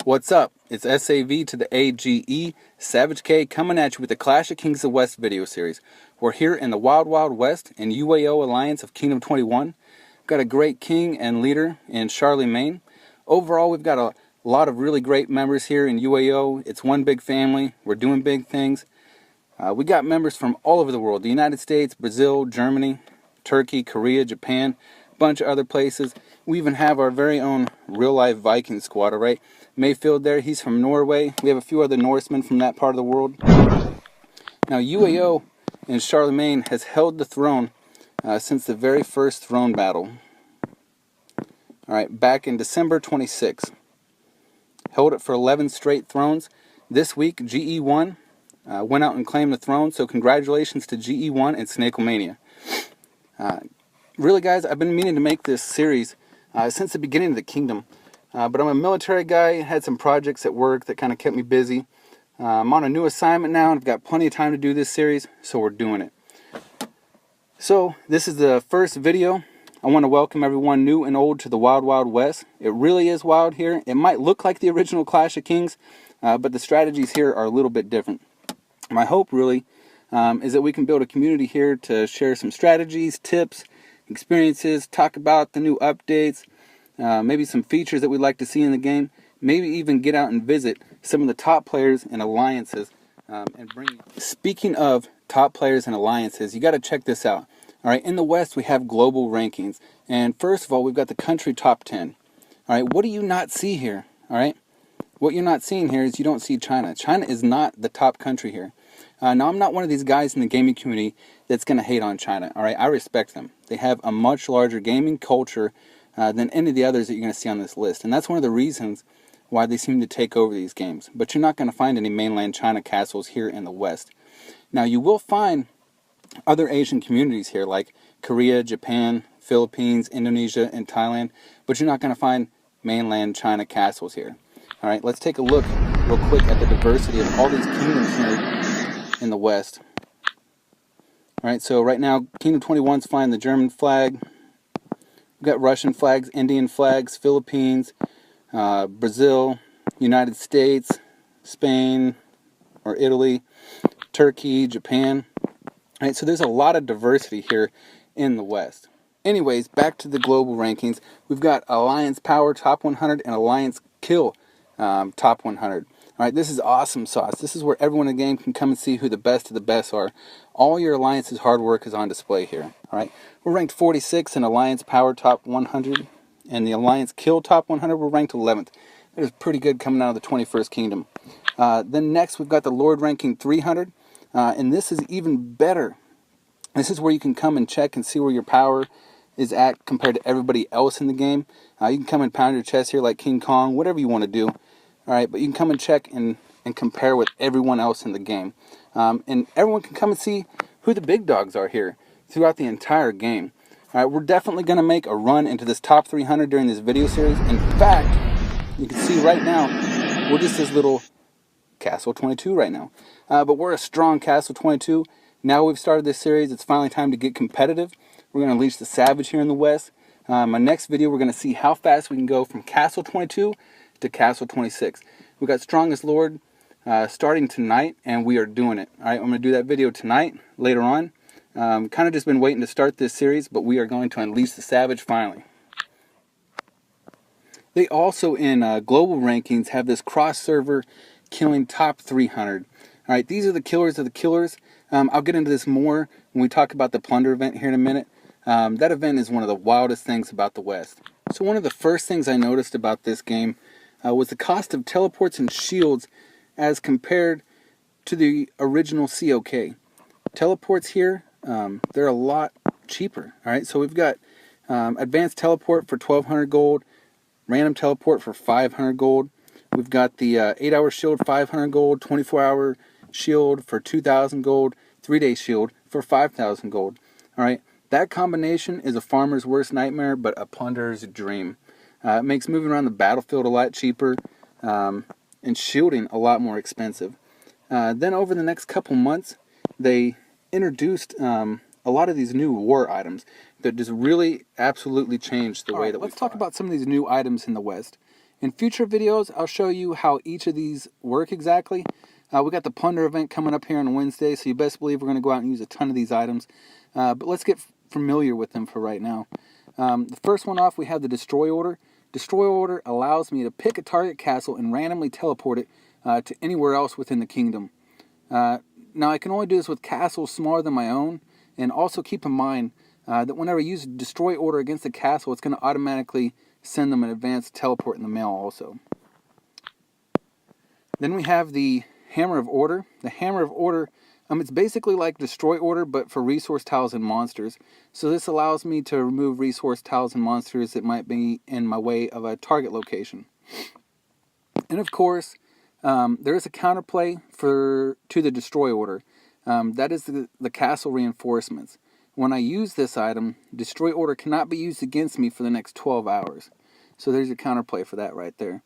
What's up? It's SAV to the AGE, Savage K, coming at you with the Clash of Kings of the West video series. We're here in the Wild Wild West in UAO Alliance of Kingdom 21. We've got a great king and leader in Charlemagne. Overall, we've got a lot of really great members here in UAO. It's one big family. We're doing big things. We got members from all over the world. The United States, Brazil, Germany, Turkey, Korea, Japan, a bunch of other places. We even have our very own real-life Viking squad, all right? Mayfield there, he's from Norway. We have a few other Norsemen from that part of the world. Now, UAO in Charlemagne has held the throne since the very first throne battle. All right, back in December 26. Held it for 11 straight thrones. This week, GE won. Went out and claimed the throne, so congratulations to GE1 and Snakelemania. Really, guys, I've been meaning to make this series since the beginning of the kingdom, but I'm a military guy, had some projects at work that kind of kept me busy. I'm on a new assignment now, and I've got plenty of time to do this series, so we're doing it. So, this is the first video. I want to welcome everyone new and old to the Wild Wild West. It really is wild here. It might look like the original Clash of Kings, but the strategies here are a little bit different. My hope really is that we can build a community here to share some strategies, tips, experiences, talk about the new updates, maybe some features that we'd like to see in the game, maybe even get out and visit some of the top players and alliances and bring. Speaking of top players and alliances, you got to check this out. All right, in the West we have global rankings, and first of all we've got the country top 10. All right, what do you not see here? All right, what you're not seeing here is you don't see China. China is not the top country here. Now, I'm not one of these guys in the gaming community that's going to hate on China. All right, I respect them. They have a much larger gaming culture than any of the others that you're going to see on this list. And that's one of the reasons why they seem to take over these games. But you're not going to find any mainland China castles here in the West. Now, you will find other Asian communities here like Korea, Japan, Philippines, Indonesia, and Thailand. But you're not going to find mainland China castles here. All right, let's take a look real quick at the diversity of all these kingdoms here in the West. Alright, so right now Kingdom 21's flying the German flag. We've got Russian flags, Indian flags, Philippines, Brazil, United States, Spain or Italy, Turkey, Japan. Alright, so there's a lot of diversity here in the West. Anyways, back to the global rankings. We've got Alliance Power Top 100 and Alliance Kill Top 100. Alright, this is awesome sauce. This is where everyone in the game can come and see who the best of the best are. All your Alliance's hard work is on display here. Alright, we're ranked 46 in Alliance Power Top 100, and the Alliance Kill Top 100, we're ranked 11th. That is pretty good coming out of the 21st Kingdom. Then next, we've got the Lord ranking 300, and this is even better. This is where you can come and check and see where your power is at compared to everybody else in the game. You can come and pound your chest here like King Kong, whatever you want to do. Alright, but you can come and check and compare with everyone else in the game. And everyone can come and see who the big dogs are here throughout the entire game. Alright, we're definitely going to make a run into this top 300 during this video series. In fact, you can see right now, we're just this little Castle 22 right now. But we're a strong Castle 22. Now we've started this series, it's finally time to get competitive. We're going to unleash the savage here in the West. My next video, we're going to see how fast we can go from Castle 22 to Castle 26. We got Strongest Lord starting tonight, and we are doing it. Alright, I'm going to do that video tonight, later on. Kind of just been waiting to start this series, but we are going to unleash the savage finally. They also, in global rankings, have this cross-server killing top 300. Alright, these are the killers of the killers. I'll get into this more when we talk about the Plunder event here in a minute. That event is one of the wildest things about the West. So one of the first things I noticed about this game was the cost of teleports and shields as compared to the original COK. Teleports here, they're a lot cheaper. Alright, so we've got advanced teleport for 1200 gold, random teleport for 500 gold. We've got the 8-hour shield 500 gold, 24-hour shield for 2000 gold, 3-day shield for 5000 gold. Alright, that combination is a farmer's worst nightmare, but a plunderer's dream. It makes moving around the battlefield a lot cheaper, and shielding a lot more expensive. Then over the next couple months, they introduced a lot of these new war items that just really absolutely changed the way that we fought. Let's talk about some of these new items in the West. In future videos, I'll show you how each of these work exactly. We got the plunder event coming up here on Wednesday, so you best believe we're going to go out and use a ton of these items. But let's get familiar with them for right now. The first one off, we have the destroy order. Destroy order allows me to pick a target castle and randomly teleport it to anywhere else within the kingdom. Now I can only do this with castles smaller than my own, and also keep in mind that whenever I use destroy order against a castle, it's going to automatically send them an advanced teleport in the mail also. Then we have the hammer of order. The hammer of order, it's basically like destroy order but for resource tiles and monsters. So this allows me to remove resource tiles and monsters that might be in my way of a target location. And of course, there is a counterplay to the destroy order. That is the castle reinforcements. When I use this item, destroy order cannot be used against me for the next 12 hours. So there's your counterplay for that right there.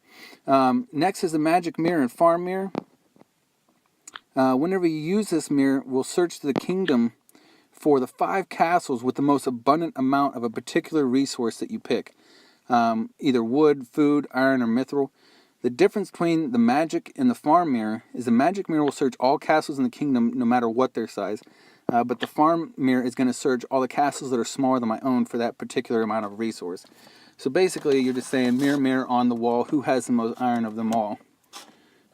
Next is the magic mirror and farm mirror. Whenever you use this mirror, we'll search the kingdom for the 5 castles with the most abundant amount of a particular resource that you pick. Either wood, food, iron, or mithril. The difference between the magic and the farm mirror is the magic mirror will search all castles in the kingdom no matter what their size. But the farm mirror is going to search all the castles that are smaller than my own for that particular amount of resource. So basically, you're just saying, mirror, mirror on the wall, who has the most iron of them all?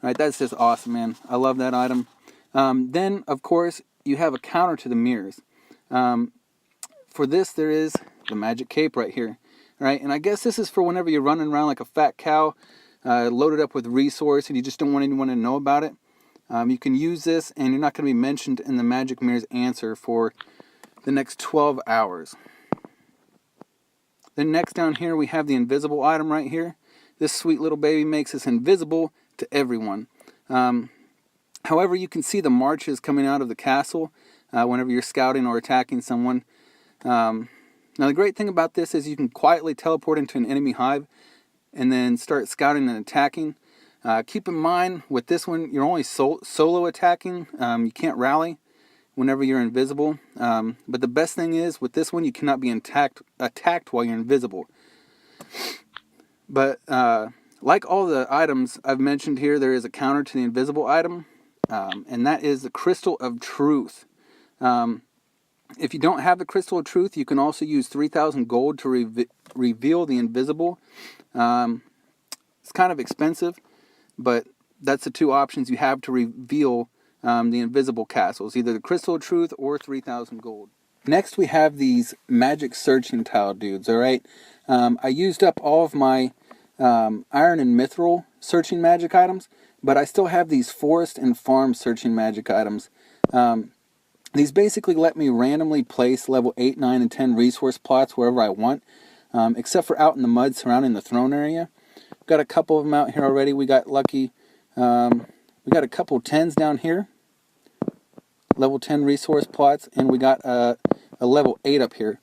Alright, that's just awesome, man. I love that item. Then, of course, you have a counter to the mirrors. For this, there is the magic cape right here. Right, and I guess this is for whenever you're running around like a fat cow, loaded up with resource, and you just don't want anyone to know about it. You can use this, and you're not going to be mentioned in the magic mirror's answer for the next 12 hours. Then next down here, we have the invisible item right here. This sweet little baby makes us invisible to everyone. However, you can see the marches coming out of the castle whenever you're scouting or attacking someone. Now, the great thing about this is you can quietly teleport into an enemy hive and then start scouting and attacking. Keep in mind, with this one, you're only solo attacking. You can't rally whenever you're invisible. But the best thing is, with this one, you cannot be attacked while you're invisible. But like all the items I've mentioned here, there is a counter to the invisible item, and that is the Crystal of Truth. If you don't have the Crystal of Truth, you can also use 3,000 gold to reveal the invisible. It's kind of expensive, but that's the 2 options you have to reveal the invisible castles, either the Crystal of Truth or 3,000 gold. Next, we have these magic searching tile dudes, alright? I used up all of my iron and mithril searching magic items, but I still have these forest and farm searching magic items. These basically let me randomly place level 8, 9, and 10 resource plots wherever I want, except for out in the mud surrounding the throne area. Got a couple of them out here already. We got lucky. We got a couple 10s down here, level 10 resource plots, and we got a level 8 up here.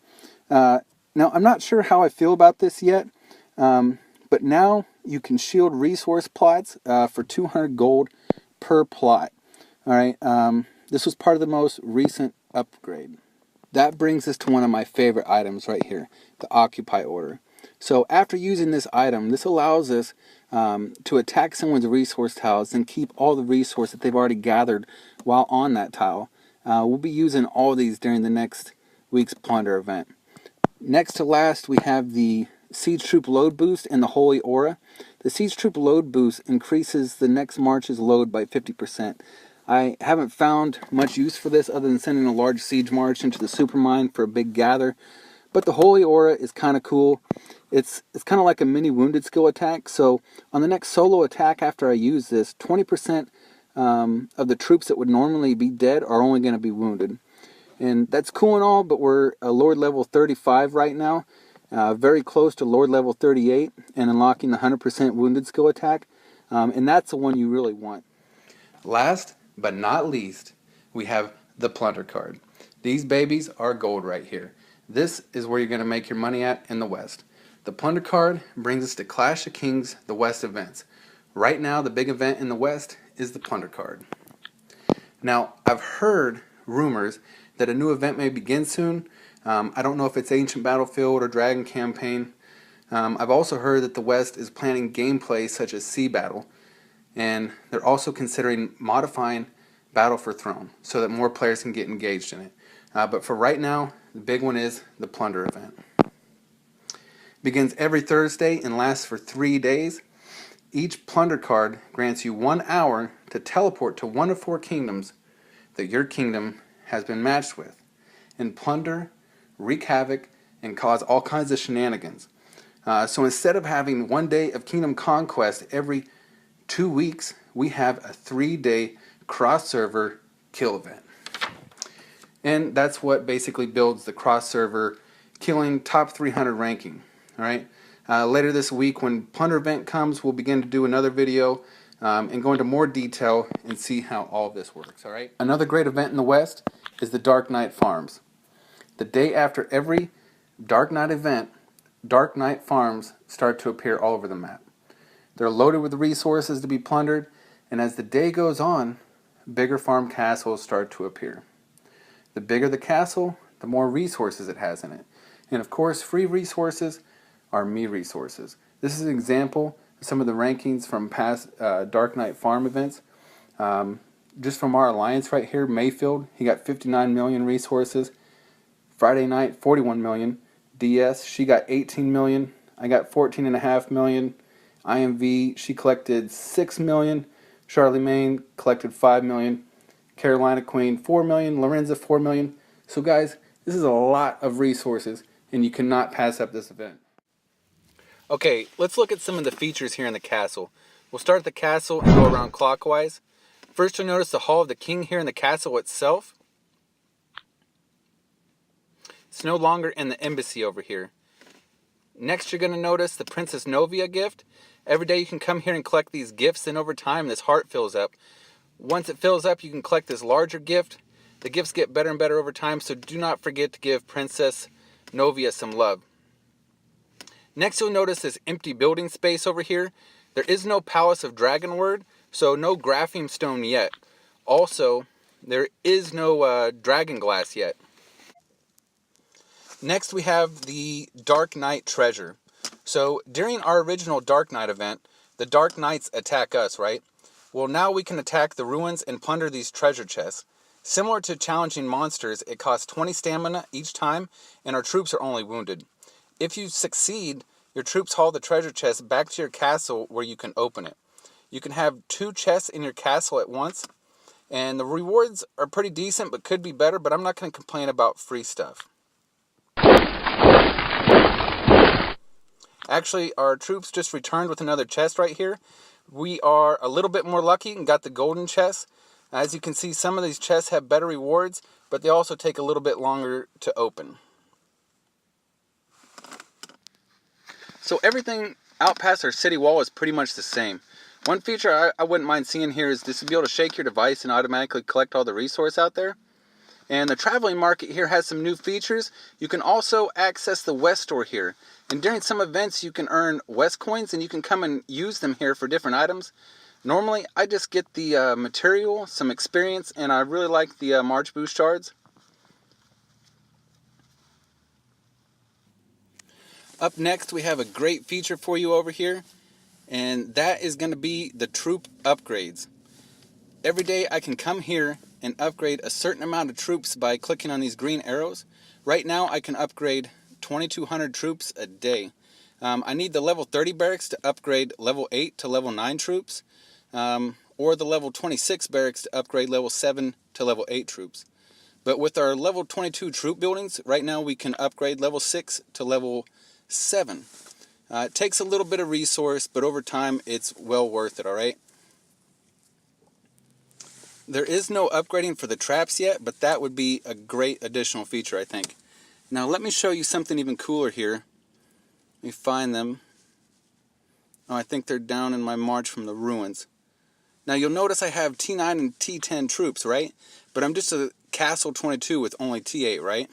Now, I'm not sure how I feel about this yet, but now you can shield resource plots for 200 gold per plot. All right. This was part of the most recent upgrade. That brings us to one of my favorite items right here, the Occupy Order. So after using this item, this allows us to attack someone's resource tiles and keep all the resource that they've already gathered while on that tile. We'll be using all these during the next week's plunder event. Next to last, we have the Siege Troop Load Boost and the Holy Aura. The Siege Troop Load Boost increases the next march's load by 50%. I haven't found much use for this other than sending a large siege march into the supermine for a big gather. But the Holy Aura is kind of cool. It's kind of like a mini wounded skill attack. So on the next solo attack after I use this, 20% of the troops that would normally be dead are only going to be wounded. And that's cool and all, but we're a Lord level 35 right now. Very close to Lord level 38 and unlocking the 100% wounded skill attack. And that's the one you really want. Last but not least, we have the Plunder card. These babies are gold right here. This is where you're going to make your money at in the West. The Plunder card brings us to Clash of Kings, the West events. Right now, the big event in the West is the Plunder card. Now, I've heard rumors that a new event may begin soon. I don't know if it's Ancient Battlefield or Dragon Campaign, I've also heard that the West is planning gameplay such as Sea Battle, and they're also considering modifying Battle for Throne so that more players can get engaged in it. But for right now, the big one is the Plunder event. It begins every Thursday and lasts for 3 days. Each Plunder card grants you 1 hour to teleport to one of 4 kingdoms that your kingdom has been matched with, and plunder, wreak havoc, and cause all kinds of shenanigans. So instead of having 1 day of kingdom conquest every 2 weeks, we have a 3-day cross-server kill event. And that's what basically builds the cross-server killing top 300 ranking. All right. Later this week, when Plunder event comes, we'll begin to do another video and go into more detail and see how all of this works. All right. Another great event in the West is the Dark Knight Farms. The day after every Dark Knight event, Dark Knight Farms start to appear all over the map. They're loaded with resources to be plundered, and as the day goes on, bigger farm castles start to appear. The bigger the castle, the more resources it has in it. And of course, free resources are me resources. This is an example of some of the rankings from past Dark Knight Farm events. Just from our alliance right here, Mayfield, he got 59 million resources. Friday Night, 41 million. DS, she got 18 million. I got 14.5 million. IMV, she collected 6 million. Charlemagne collected 5 million. Carolina Queen, 4 million. Lorenza, 4 million. So guys, this is a lot of resources, and you cannot pass up this event. Okay, let's look at some of the features here in the castle. We'll start at the castle and go around clockwise. First, you'll notice the Hall of the King here in the castle itself. It's no longer in the embassy over here. Next, you're going to notice the Princess Novia gift. Every day you can come here and collect these gifts, and over time this heart fills up. Once it fills up, you can collect this larger gift. The gifts get better and better over time, so do not forget to give Princess Novia some love. Next, you'll notice this empty building space over here. There is no Palace of Dragonword, so no Grapheme Stone yet. Also, there is no Dragon Glass yet. Next, we have the Dark Knight Treasure. So, during our original Dark Knight event, the Dark Knights attack us, right? Well, now we can attack the ruins and plunder these treasure chests. Similar to challenging monsters, it costs 20 stamina each time, and our troops are only wounded. If you succeed, your troops haul the treasure chest back to your castle where you can open it. You can have 2 chests in your castle at once, and the rewards are pretty decent but could be better, but I'm not going to complain about free stuff. Actually, our troops just returned with another chest right here. We are a little bit more lucky and got the golden chest. As you can see, some of these chests have better rewards, but they also take a little bit longer to open. So everything out past our city wall is pretty much the same. One feature I wouldn't mind seeing here is just to be able to shake your device and automatically collect all the resource out there. And the traveling market here has some new features. You can also access the West store here. And during some events you can earn West coins and you can come and use them here for different items. Normally I just get the material, some experience, and I really like the March Boost shards. Up next, we have a great feature for you over here, and that is going to be the troop upgrades. Every day I can come here and upgrade a certain amount of troops by clicking on these green arrows. Right now I can upgrade 2,200 troops a day. I need the level 30 barracks to upgrade level 8 to level 9 troops, or the level 26 barracks to upgrade level 7 to level 8 troops. But with our level 22 troop buildings, right now we can upgrade level 6 to level 7. It takes a little bit of resource, but over time it's well worth it, alright? There is no upgrading for the traps yet, but that would be a great additional feature, I think. Now let me show you something even cooler here. Let me find them. Oh, I think they're down in my march from the ruins. Now you'll notice I have T9 and T10 troops, right? But I'm just a Castle 22 with only T8, right?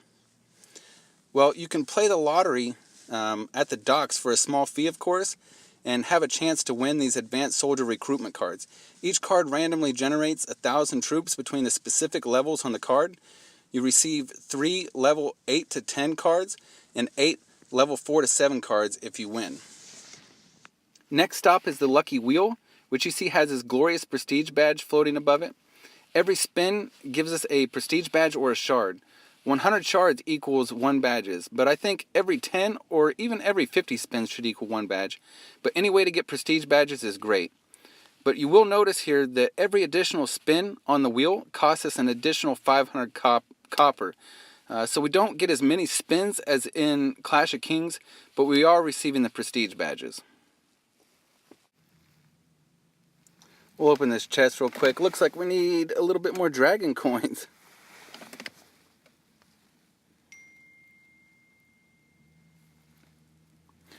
Well, you can play the lottery at the docks for a small fee, of course, and have a chance to win these advanced soldier recruitment cards. Each card randomly generates 1,000 troops between the specific levels on the card. You receive 3 level 8 to 10 cards and 8 level 4 to 7 cards if you win. Next stop is the Lucky Wheel, which you see has this glorious prestige badge floating above it. Every spin gives us a prestige badge or a shard. 100 shards equals 1 badges, but I think every 10 or even every 50 spins should equal 1 badge. But any way to get prestige badges is great. But you will notice here that every additional spin on the wheel costs us an additional 500 copper. So we don't get as many spins as in Clash of Kings, but we are receiving the prestige badges. We'll open this chest real quick. Looks like we need a little bit more dragon coins.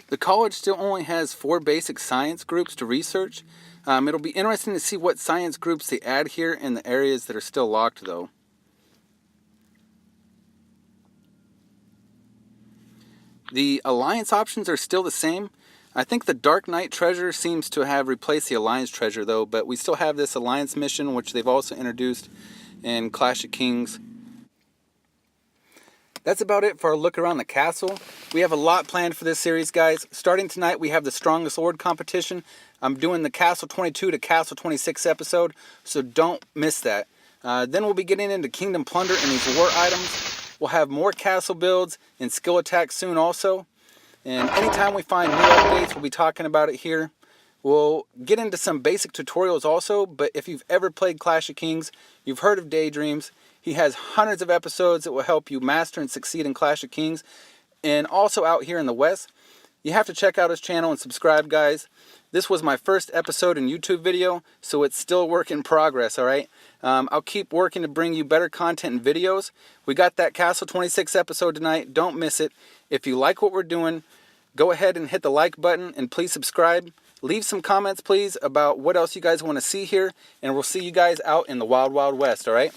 The college still only has 4 basic science groups to research. It'll be interesting to see what science groups they add here in the areas that are still locked, though. The alliance options are still the same. I think the Dark Knight treasure seems to have replaced the alliance treasure, though, but we still have this alliance mission, which they've also introduced in Clash of Kings. That's about it for our look around the castle. We have a lot planned for this series, guys. Starting tonight, we have the Strongest Lord competition. I'm doing the Castle 22 to Castle 26 episode, so don't miss that. Then we'll be getting into Kingdom Plunder and these war items. We'll have more castle builds and skill attacks soon also. And anytime we find new updates, we'll be talking about it here. We'll get into some basic tutorials also, but if you've ever played Clash of Kings, you've heard of Daydreams. He has hundreds of episodes that will help you master and succeed in Clash of Kings. And also out here in the West, you have to check out his channel and subscribe, guys. This was my first episode in YouTube video, so it's still a work in progress, alright? I'll keep working to bring you better content and videos. We got that Castle 26 episode tonight. Don't miss it. If you like what we're doing, go ahead and hit the like button and please subscribe. Leave some comments, please, about what else you guys want to see here. And we'll see you guys out in the Wild Wild West, alright?